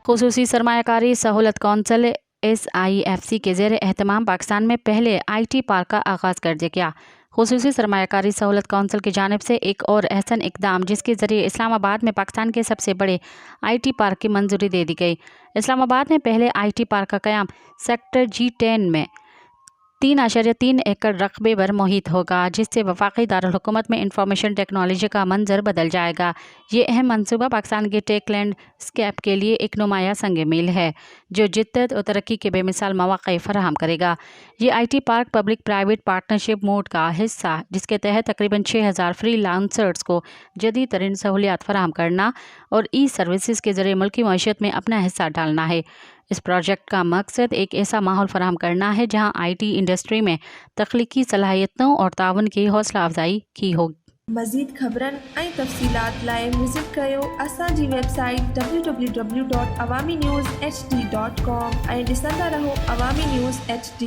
खुसूसी सरमायाकारी सहूलत council SIFC के ज़ेर एहतमाम पाकिस्तान में पहले IT पार्क का आगाज़ कर दिया गया। खुसूसी सरमायाकारी सहूलत कौंसिल की जानिब से एक और अहसन इकदाम, जिसके ज़रिए इस्लामाबाद में पाकिस्तान के सबसे बड़े IT पार्क की मंजूरी दे दी गई। इस्लामाबाद में पहले IT पार्क का क़याम सेक्टर G10 में 3.3 एकड़ रकबे पर मुहित होगा, जिससे वफाकी दारुल-हुकूमत में इंफॉर्मेशन टेक्नोलॉजी का मंजर बदल जाएगा। ये अहम मंसूबा पाकिस्तान के टेक लैंडस्केप के लिए एक नुमाया संग मील है, जो जिद्दत और तरक्की के बेमिसाल मौक़े फराहम करेगा। ये IT park public private partnership mode का हिस्सा, जिसके तहत तकरीबन 6000 फ्री लांसर्स को जदीद तरीन सहूलियात फराहम करना और सर्विसेज के ज़रिए मुल्की मईशत में अपना हिस्सा डालना है। इस प्रोजेक्ट का मकसद एक ऐसा माहौल फराहम करना है जहां IT इंडस्ट्री में तख्लीकी सलाहियतों और ताउन की हौसला अफजाई की होगी। मज़ीद ख़बरन ऐं तफ़सीलात लाइ विज़िट कयो असांजी वेबसाइट www.awamiNewsHD.com ऐं ॾिसंदा रहो अवामी न्यूज़ HD।